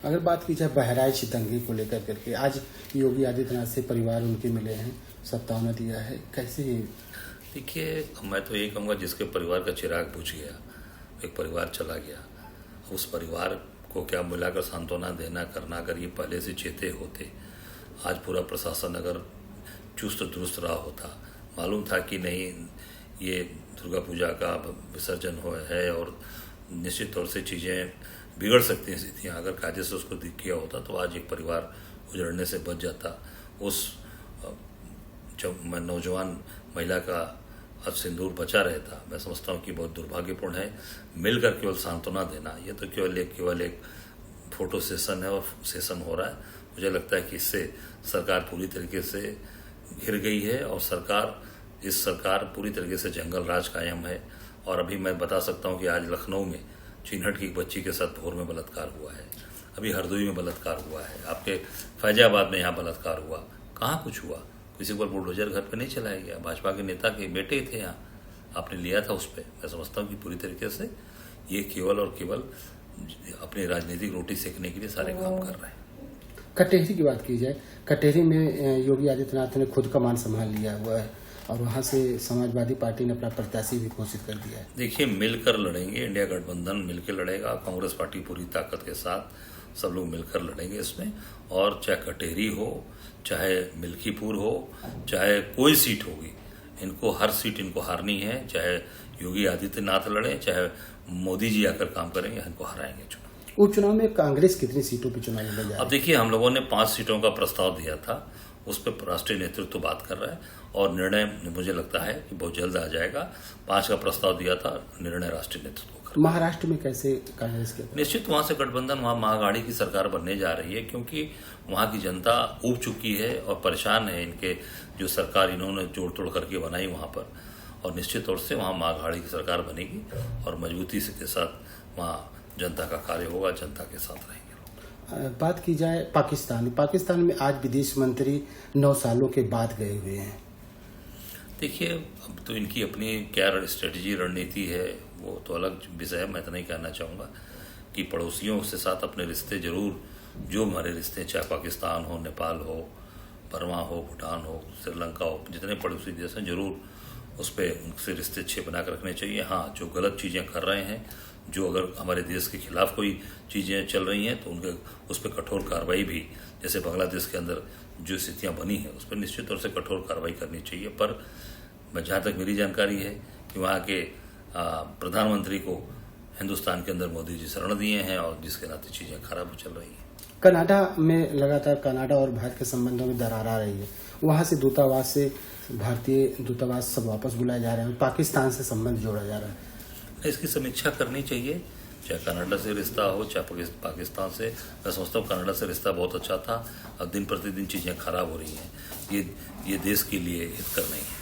अगर बात की जाए बहराइच दंगे को लेकर करके, आज योगी आदित्यनाथ से परिवार उनके मिले हैं, सत्तावना दिया है, कैसे? देखिए, मैं तो यही कहूँगा, जिसके परिवार का चिराग बुझ गया, एक परिवार चला गया, उस परिवार को क्या मिलाकर सांत्वना देना करना, अगर ये पहले से चेते होते, आज पूरा प्रशासन अगर चुस्त दुरुस्त रहा होता, मालूम था कि नहीं ये दुर्गा पूजा का विसर्जन हो है और निश्चित तौर से चीज़ें बिगड़ सकती हैं स्थितियाँ, अगर कायदे से उसको किया होता तो आज एक परिवार उजड़ने से बच जाता। उस जब नौजवान महिला का अब सिंदूर बचा रहता, मैं समझता हूँ कि बहुत दुर्भाग्यपूर्ण है। मिलकर केवल सांत्वना देना, ये तो केवल एक फोटो सेशन है और सेशन हो रहा है। मुझे लगता है कि इससे सरकार पूरी तरीके से घिर गई है और सरकार पूरी तरीके से जंगल राज कायम है। और अभी मैं बता सकता हूँ कि आज लखनऊ में चिन्हट की एक बच्ची के साथ भोर में बलात्कार हुआ है, अभी हरदोई में बलात्कार हुआ है, आपके फैजाबाद में यहाँ बलात्कार हुआ। कहाँ कुछ हुआ? किसी पर बुलडोजर घर पे नहीं चलाया गया, भाजपा के नेता के बेटे थे यहाँ, आपने लिया था उस पर। मैं समझता हूँ कि पूरी तरीके से ये केवल और केवल अपनी राजनीतिक रोटी सेकने के लिए सारे काम कर रहे हैं। कटेहरी की बात की जाए, कटेहरी में योगी आदित्यनाथ ने खुद कमान संभाल लिया हुआ है और वहां से समाजवादी पार्टी ने अपना प्रत्याशी भी घोषित कर दिया है। देखिए, मिलकर लड़ेंगे, इंडिया गठबंधन मिलकर लड़ेगा, कांग्रेस पार्टी पूरी ताकत के साथ सब लोग मिलकर लड़ेंगे इसमें। और चाहे कटेहरी हो, चाहे मिल्कीपुर हो, चाहे कोई सीट होगी, इनको हर सीट इनको हारनी है। चाहे योगी आदित्यनाथ लड़े, चाहे मोदी जी आकर काम करेंगे, इनको हराएंगे चुनाव। उपचुनाव में कांग्रेस कितनी सीटों पर चुनाव लड़ जा रहा है? अब देखिए, हम लोगों ने 5 सीटों का प्रस्ताव दिया था, उस पर राष्ट्रीय नेतृत्व बात कर रहा है और निर्णय मुझे लगता है कि बहुत जल्द आ जाएगा। 5 का प्रस्ताव दिया था, निर्णय राष्ट्रीय नेतृत्व कर। महाराष्ट्र में कैसे कांग्रेस के? निश्चित वहां से गठबंधन, वहां महाअघाड़ी की सरकार बनने जा रही है, क्योंकि वहां की जनता ऊब चुकी है और परेशान है इनके जो सरकार इन्होंने जोड़ तोड़ करके बनाई वहां पर। और निश्चित तौर से वहां महाअघाड़ी की सरकार बनेगी और मजबूती से के साथ वहां जनता का कार्य होगा, जनता के साथ रहेंगे। बात की जाए पाकिस्तान में आज विदेश मंत्री 9 सालों के बाद गए हुए हैं। देखिए, अब तो इनकी अपनी क्या स्ट्रेटजी रणनीति है वो तो अलग विषय है। मैं तो नहीं कहना चाहूँगा कि पड़ोसियों के साथ अपने रिश्ते जरूर, जो हमारे रिश्ते, चाहे पाकिस्तान हो, नेपाल हो, बर्मा हो, भूटान हो, श्रीलंका हो, जितने पड़ोसी देश हैं, जरूर उस पर उनसे रिश्ते अच्छे बना कर रखने चाहिए। हाँ, जो गलत चीज़ें कर रहे हैं, जो अगर हमारे देश के खिलाफ कोई चीज़ें चल रही हैं तो उनके उस पर कठोर कार्रवाई भी, जैसे बांग्लादेश के अंदर जो स्थितियां बनी हैं उस पर निश्चित तौर से कठोर कार्रवाई करनी चाहिए। पर जहाँ तक मेरी जानकारी है कि वहाँ के प्रधानमंत्री को हिंदुस्तान के अंदर मोदी जी शरण दिए हैं और जिसके नाते चीज़ें खराब चल रही हैं। कनाडा में लगातार कनाडा और भारत के संबंधों में दरार आ रही है, वहाँ से दूतावास से भारतीय दूतावास सब वापस बुलाए जा रहे हैं, पाकिस्तान से संबंध जोड़ा जा रहा है। इसकी समीक्षा करनी चाहिए, चाहे कनाडा से रिश्ता हो चाहे पाकिस्तान से। मैं समझता हूँ कनाडा से रिश्ता बहुत अच्छा था, अब दिन प्रतिदिन चीज़ें खराब हो रही हैं। ये देश के लिए हितकर नहीं है।